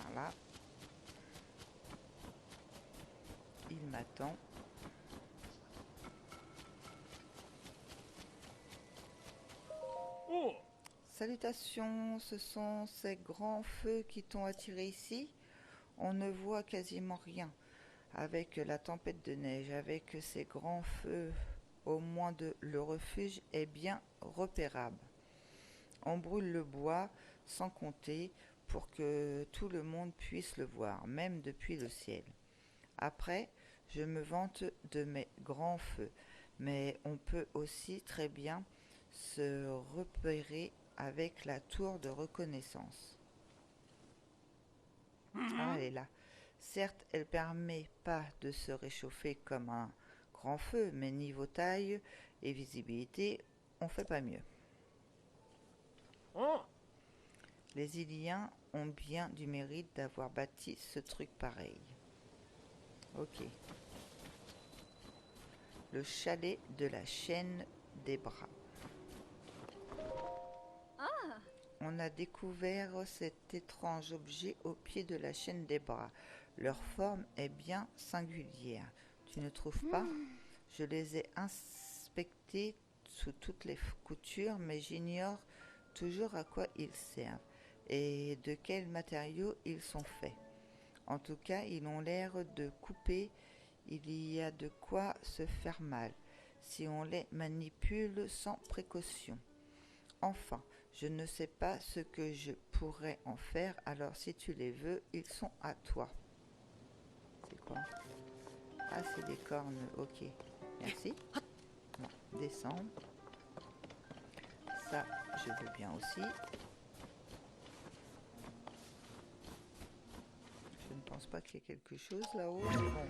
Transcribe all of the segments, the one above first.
par là. Il m'attend. Oh! Salutations, ce sont ces grands feux qui t'ont attiré ici? On ne voit quasiment rien. Avec la tempête de neige, avec ces grands feux, au moins le refuge est bien repérable. On brûle le bois sans compter pour que tout le monde puisse le voir, même depuis le ciel. Après, je me vante de mes grands feux, mais on peut aussi très bien se repérer avec la tour de reconnaissance. Ah, elle est là. Certes, elle permet pas de se réchauffer comme un grand feu, mais niveau taille et visibilité, on fait pas mieux. Oh! Les Iliens ont bien du mérite d'avoir bâti ce truc pareil. Ok. Le chalet de la chaîne des bras. On a découvert cet étrange objet au pied de la chaîne des bras. Leur forme est bien singulière. Tu ne trouves pas? Je les ai inspectés sous toutes les coutures, mais j'ignore toujours à quoi ils servent et de quels matériaux ils sont faits. En tout cas, ils ont l'air de couper. Il y a de quoi se faire mal si on les manipule sans précaution. Enfin, je ne sais pas ce que je pourrais en faire, alors si tu les veux, ils sont à toi. C'est quoi? Ah, c'est des cornes, ok. Merci. Bon, descendre. Ça, je veux bien aussi. Je ne pense pas qu'il y ait quelque chose là-haut, mais bon.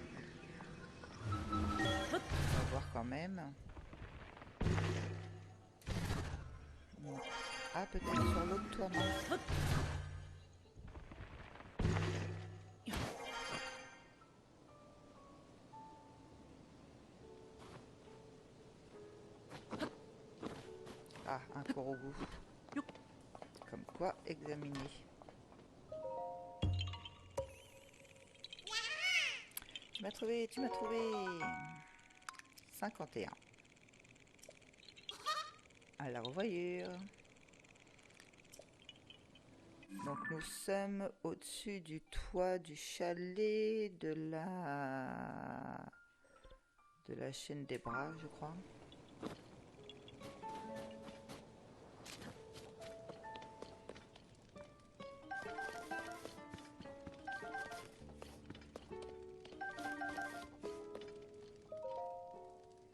On va voir quand même. Non. Ah, peut-être sur l'autre toit, non? Ah, un Korogu. Comme quoi, examiner. Tu m'as trouvé, tu m'as trouvé. 51. À la revoyure. Donc nous sommes au-dessus du toit du chalet de la chaîne des bras, je crois.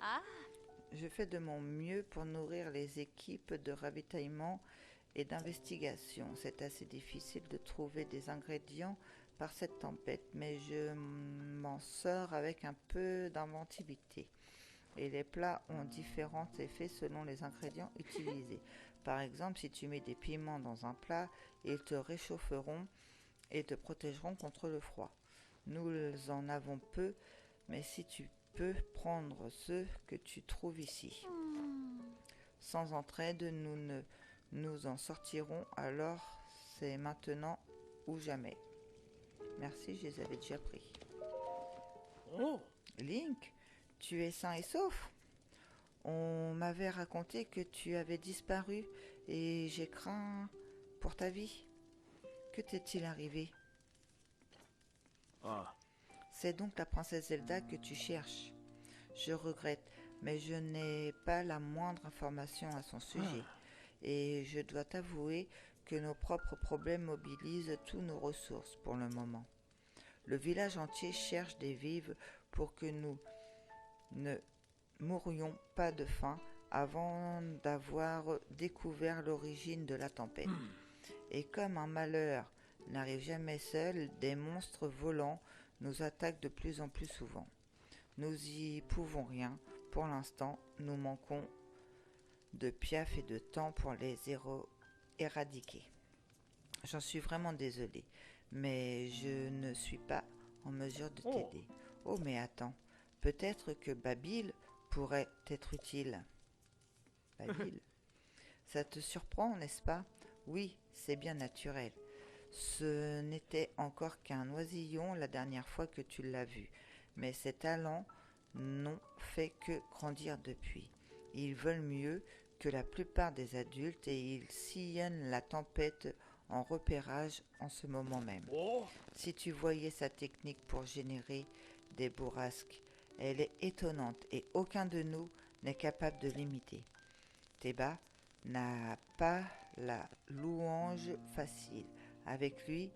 Ah, Je fais de mon mieux pour nourrir les équipes de ravitaillement et d'investigation. C'est assez difficile de trouver des ingrédients par cette tempête, mais je m'en sors avec un peu d'inventivité. Et les plats ont différents effets selon les ingrédients utilisés. Par exemple, si tu mets des piments dans un plat, ils te réchaufferont et te protégeront contre le froid. Nous en avons peu, mais si tu peux prendre ceux que tu trouves ici. Sans entraide, nous ne nous en sortirons, alors c'est maintenant ou jamais. Merci, je les avais déjà pris. Oh! Link, tu es sain et sauf? On m'avait raconté que tu avais disparu et j'ai craint pour ta vie. Que t'est-il arrivé? Ah. C'est donc la princesse Zelda que tu cherches. Je regrette, mais je n'ai pas la moindre information à son sujet. Et je dois t'avouer que nos propres problèmes mobilisent toutes nos ressources pour le moment. Le village entier cherche des vives pour que nous ne mourions pas de faim avant d'avoir découvert l'origine de la tempête. Et comme un malheur n'arrive jamais seul, des monstres volants nous attaquent de plus en plus souvent. Nous y pouvons rien. Pour l'instant, nous manquons de piaf et de temps pour les éradiquer. J'en suis vraiment désolée, mais je ne suis pas en mesure de t'aider. Oh, mais attends, peut-être que Babil pourrait être utile. Babil? Ça te surprend, n'est-ce pas? Oui, c'est bien naturel. Ce n'était encore qu'un oisillon la dernière fois que tu l'as vu, mais ses talents n'ont fait que grandir depuis. Ils volent mieux que la plupart des adultes et ils sillonnent la tempête en repérage en ce moment même. Oh, Si tu voyais sa technique pour générer des bourrasques, elle est étonnante et aucun de nous n'est capable de l'imiter. Théba n'a pas la louange facile avec lui,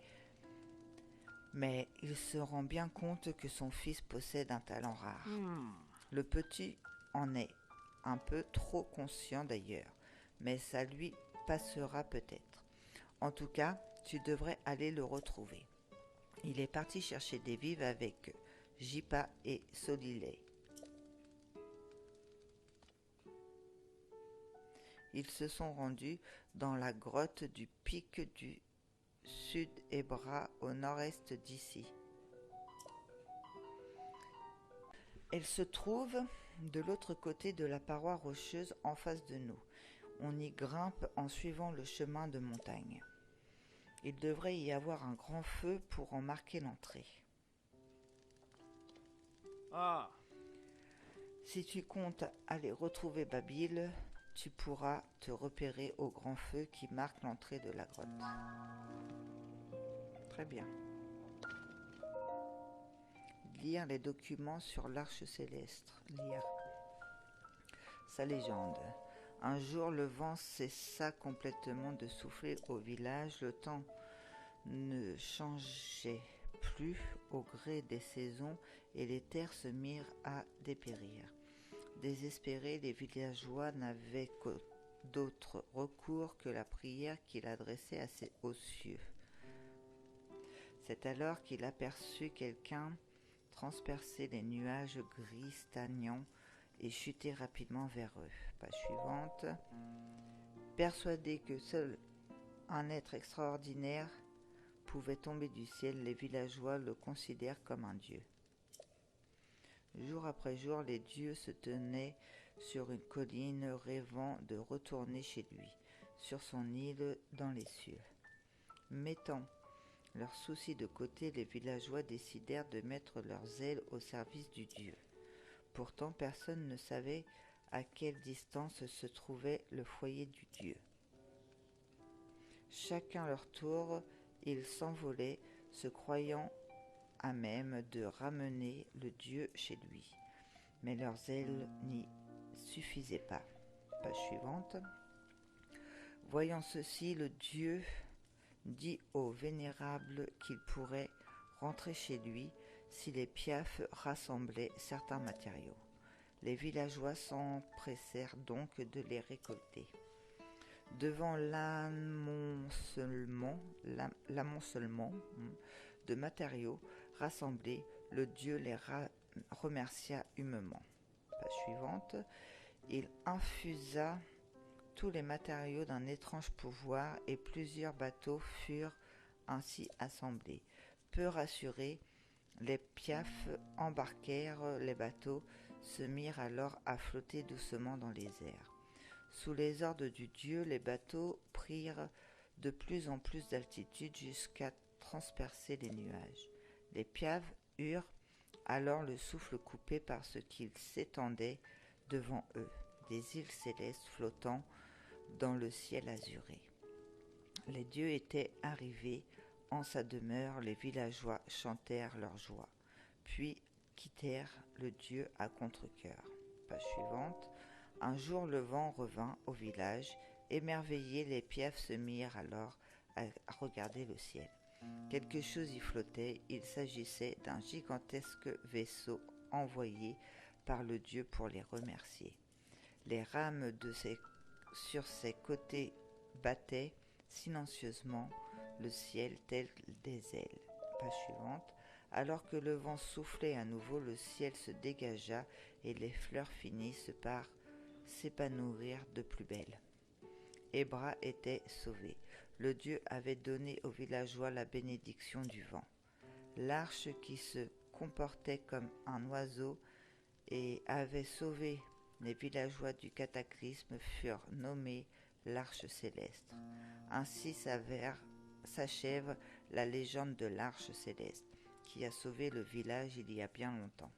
mais il se rend bien compte que son fils possède un talent rare. Le petit en est un peu trop conscient d'ailleurs, mais ça lui passera peut-être. En tout cas, tu devrais aller le retrouver. Il est parti chercher des vives avec Jippa et Solilei. Ils se sont rendus dans la grotte du pic du Sud Ebra au nord-est d'ici. Elle se trouve de l'autre côté de la paroi rocheuse en face de nous. On y grimpe en suivant le chemin de montagne. Il devrait y avoir un grand feu pour en marquer l'entrée. ah, Si tu comptes aller retrouver Babil, tu pourras te repérer au grand feu qui marque l'entrée de la grotte. Très bien. Lire les documents sur l'Arche céleste. Lire. Sa légende. Un jour, le vent cessa complètement de souffler au village. Le temps ne changeait plus au gré des saisons et les terres se mirent à dépérir. Désespérés, les villageois n'avaient d'autre recours que la prière qu'il adressait aux cieux. C'est alors qu'il aperçut quelqu'un transpercer les nuages gris stagnants et chuter rapidement vers eux. Page suivante. Persuadés que seul un être extraordinaire pouvait tomber du ciel, les villageois le considèrent comme un dieu. Jour après jour, les dieux se tenaient sur une colline, rêvant de retourner chez lui, sur son île dans les cieux. Mettant leurs soucis de côté, les villageois décidèrent de mettre leurs ailes au service du dieu. Pourtant, personne ne savait à quelle distance se trouvait le foyer du dieu. Chacun leur tour, ils s'envolaient, se croyant à même de ramener le dieu chez lui. Mais leurs ailes n'y suffisaient pas. Page suivante. Voyant ceci, le dieu dit au vénérable qu'il pourrait rentrer chez lui si les piafs rassemblaient certains matériaux. Les villageois s'empressèrent donc de les récolter. Devant l'amoncellement de matériaux rassemblés, le dieu les remercia humainement. Page suivante. Il infusa tous les matériaux d'un étrange pouvoir et plusieurs bateaux furent ainsi assemblés. Peu rassurés, les piafs embarquèrent les bateaux, se mirent alors à flotter doucement dans les airs. Sous les ordres du dieu, les bateaux prirent de plus en plus d'altitude jusqu'à transpercer les nuages. Les piaves eurent alors le souffle coupé parce qu'ils s'étendaient devant eux, des îles célestes flottant dans le ciel azuré. Les dieux étaient arrivés en sa demeure, les villageois chantèrent leur joie, puis quittèrent le dieu à contre-cœur. Page suivante. Un jour le vent revint au village, émerveillés, les piafs se mirent alors à regarder le ciel. Quelque chose y flottait, il s'agissait d'un gigantesque vaisseau envoyé par le dieu pour les remercier. Les rames sur ses côtés battaient silencieusement le ciel tel des ailes. Page suivante. Alors que le vent soufflait à nouveau, le ciel se dégagea et les fleurs finissent par s'épanouir de plus belle. Ebra était sauvé. Le dieu avait donné aux villageois la bénédiction du vent. L'arche qui se comportait comme un oiseau et avait sauvé les villageois du cataclysme furent nommés l'arche céleste. Ainsi s'avère s'achève la légende de l'Arche céleste, qui a sauvé le village il y a bien longtemps.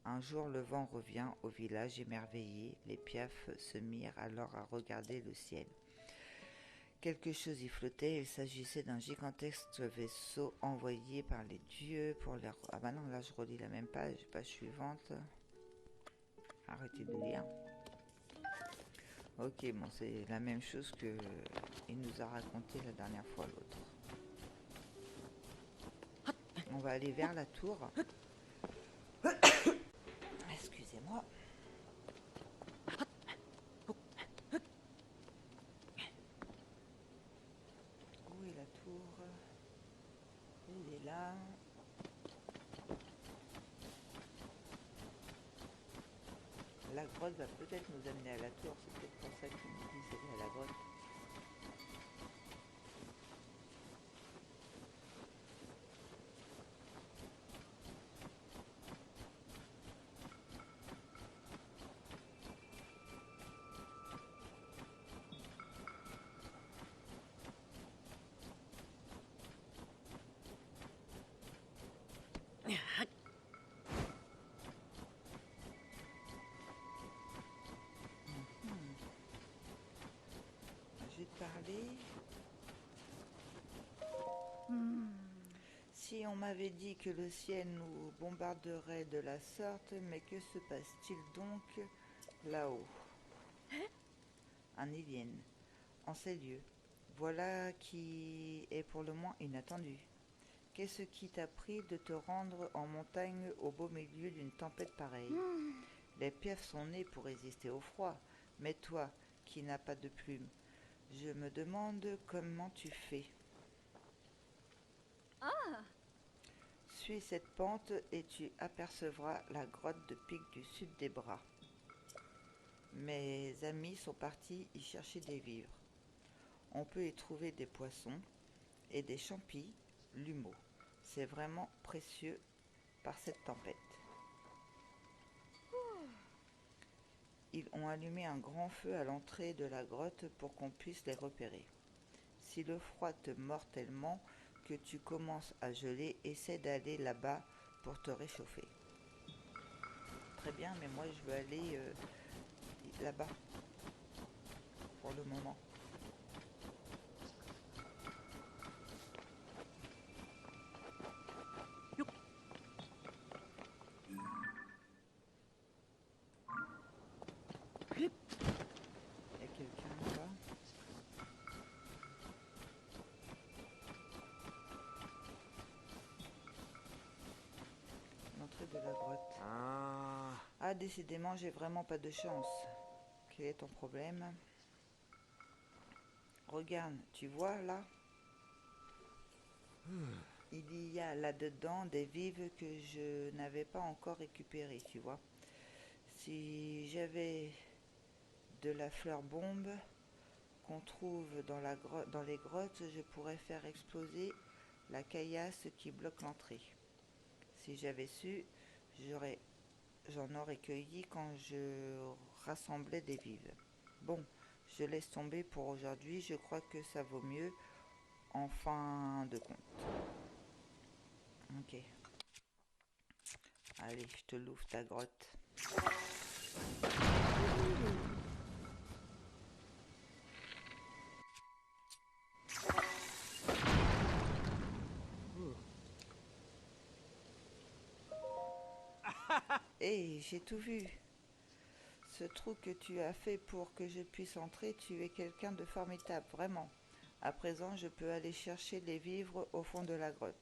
Un jour, le vent revient au village émerveillé. Les piafs se mirent alors à regarder le ciel. Quelque chose y flottait. Il s'agissait d'un gigantesque vaisseau envoyé par les dieux pour leur... Ah bah non, là je relis la même page suivante. Arrêtez de lire. Ok, bon, c'est la même chose que il nous a raconté la dernière fois, l'autre. On va aller vers la tour. Excusez-moi. Où est la tour? Elle est là. La grotte va peut-être nous amener à la tour. C'est peut-être pour ça qu'il nous dit d'aller à la grotte. Je vais te parler. Si on m'avait dit que le ciel nous bombarderait de la sorte, mais que se passe-t-il donc là-haut? Un alien, en ces lieux. Voilà qui est pour le moins inattendu. Qu'est-ce qui t'a pris de te rendre en montagne au beau milieu d'une tempête pareille? Les piafs sont nés pour résister au froid, mais toi, qui n'as pas de plumes, je me demande comment tu fais. Suis cette pente et tu apercevras la grotte de pic du sud des bras. Mes amis sont partis y chercher des vivres. On peut y trouver des poissons et des champis, l'humeau. C'est vraiment précieux par cette tempête. Ils ont allumé un grand feu à l'entrée de la grotte pour qu'on puisse les repérer. Si le froid te mord tellement que tu commences à geler, essaie d'aller là-bas pour te réchauffer. Très bien, mais moi je veux aller là-bas pour le moment. Il y a quelqu'un là-bas. L'entrée de la grotte. Ah, décidément, j'ai vraiment pas de chance. Quel est ton problème? Regarde, tu vois là? Il y a là-dedans des vives que je n'avais pas encore récupérées, tu vois. Si j'avais de la fleur bombe qu'on trouve dans les grottes, je pourrais faire exploser la caillasse qui bloque l'entrée. Si j'avais su, j'en aurais cueilli quand je rassemblais des vives. Bon, je laisse tomber pour aujourd'hui, je crois que ça vaut mieux en fin de compte. Ok. Allez, je te l'ouvre ta grotte. Hé, j'ai tout vu. Ce trou que tu as fait pour que je puisse entrer, tu es quelqu'un de formidable, vraiment. À présent, je peux aller chercher les vivres au fond de la grotte.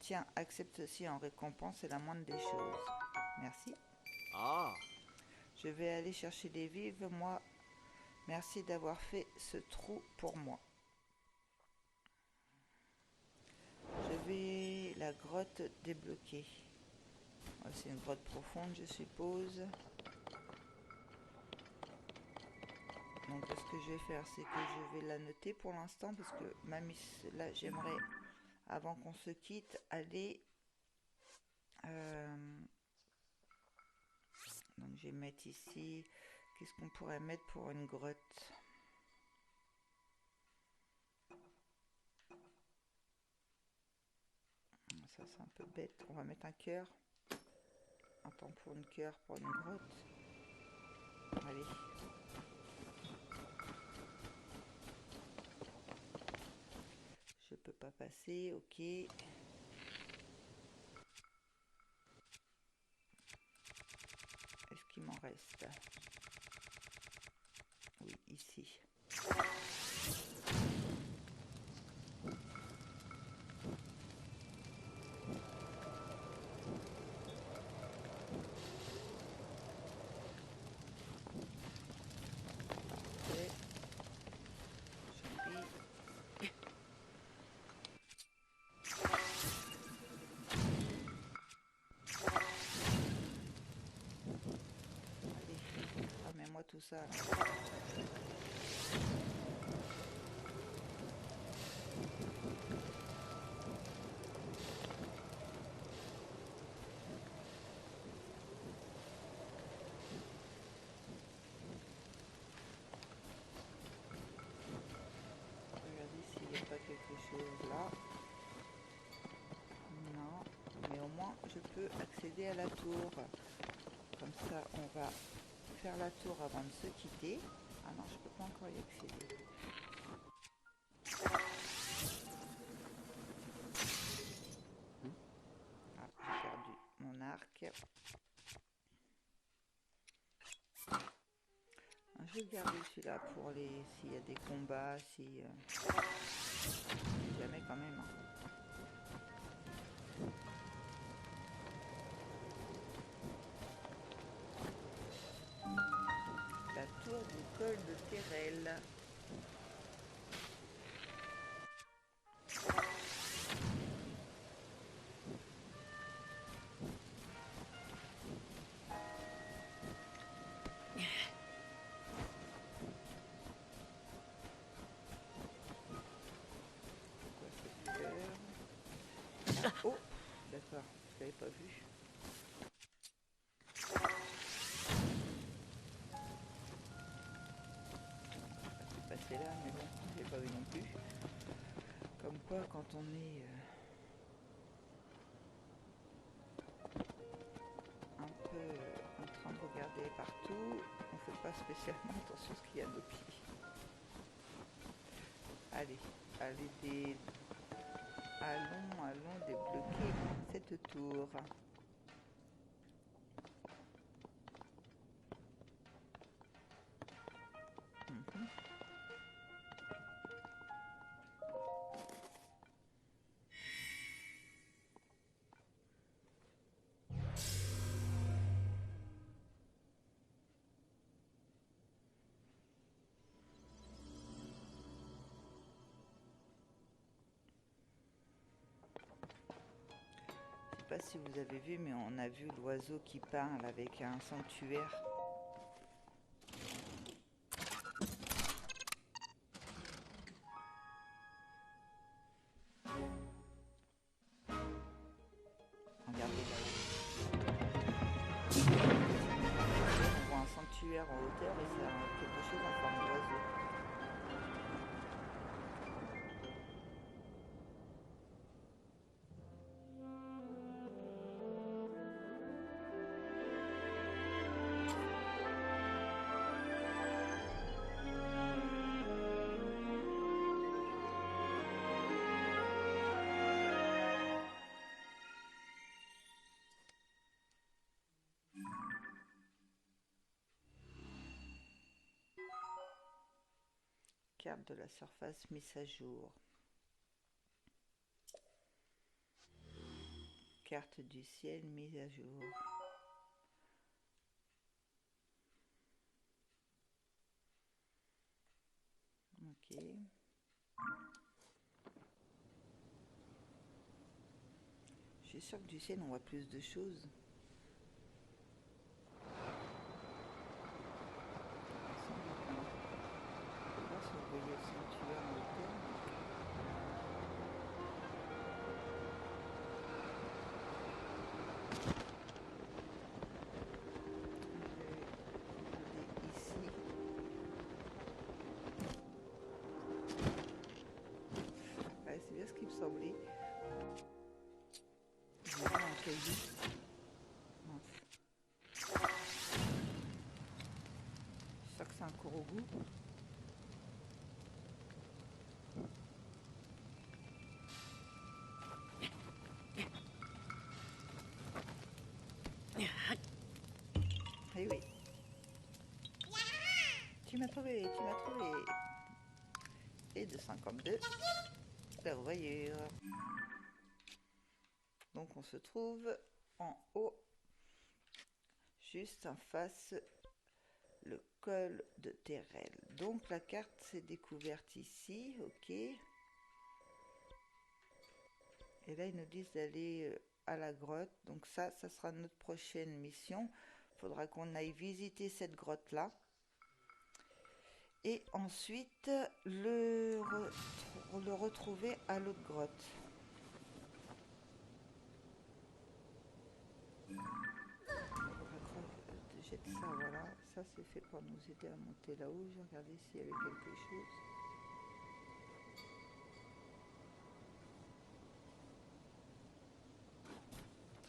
Tiens, accepte ceci en récompense, c'est la moindre des choses. Merci. Je vais aller chercher les vivres, moi. Merci d'avoir fait ce trou pour moi. Je vais la grotte débloquer. C'est une grotte profonde, je suppose. Donc ce que je vais faire, c'est que je vais la noter pour l'instant parce que là j'aimerais, avant qu'on se quitte, aller... donc je vais mettre ici... Qu'est-ce qu'on pourrait mettre pour une grotte? Ça c'est un peu bête. On va mettre un cœur. Un temps pour une cœur pour une grotte. Allez. Je peux pas passer, ok. Est-ce qu'il m'en reste? Oui, ici. Tout ça là. Regardez s'il n'y a pas quelque chose là. Non, mais au moins je peux accéder à la tour. Comme ça on va faire la tour avant de se quitter. Ah non, je peux pas encore y accéder. Ah, j'ai perdu mon arc. Je vais garder celui-là pour les s'il y a des combats, si jamais quand même. Hein. La tour du col de Terrel. Oh, d'accord, je l'avais pas vu. C'est passé là, mais bon, je l'ai pas vu non plus. Comme quoi, quand on est un peu en train de regarder partout, on fait pas spécialement attention à ce qu'il y a à nos pieds. Allez, allons débloquer cette tour. Je sais pas si vous avez vu, mais on a vu l'oiseau qui parle avec un sanctuaire. Regardez là-haut. On voit un sanctuaire en hauteur et ça a quelque chose en forme d'oiseau. Carte de la surface mise à jour. Carte du ciel mise à jour. Ok. Je suis sûre que du ciel on voit plus de choses. Vous voyez le sanctuaire en hauteur. Ici. Ouais, c'est bien ce qui me semblait. caillou. Mince. Je sens que c'est un Korogu. Eh oui. Tu m'as trouvé, tu m'as trouvé. Et de 52, la voyure. Donc on se trouve en haut, juste en face le col de Terrel. Donc la carte s'est découverte ici, ok. Et là ils nous disent d'aller à la grotte. Donc ça sera notre prochaine mission. Il faudra qu'on aille visiter cette grotte là. Et ensuite le retrouver à l'autre grotte. Jette ça, voilà, ça c'est fait pour nous aider à monter là-haut. J'ai regardé s'il y avait quelque chose.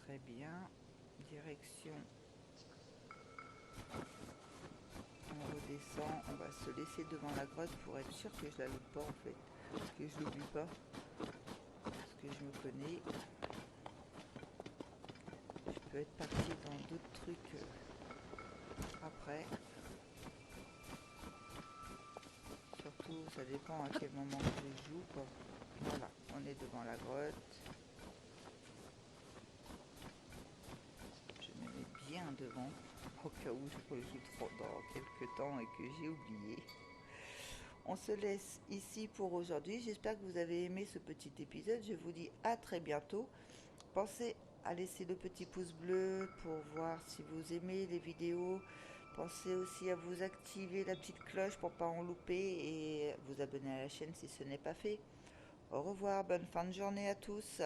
Très bien, direction. On redescend, on va se laisser devant la grotte pour être sûr que je la loupe pas en fait, parce que je l'oublie pas, parce que je me connais. Je peux être parti dans d'autres trucs après. Surtout, ça dépend à quel moment je joue, quoi. Voilà, on est devant la grotte. Je me mets bien devant, au cas où je rejoue trop dans quelques temps et que j'ai oublié. On se laisse ici pour aujourd'hui. J'espère que vous avez aimé ce petit épisode. Je vous dis à très bientôt. Pensez à laisser le petit pouce bleu pour voir si vous aimez les vidéos. Pensez aussi à vous activer la petite cloche pour ne pas en louper et vous abonner à la chaîne si ce n'est pas fait. Au revoir, bonne fin de journée à tous.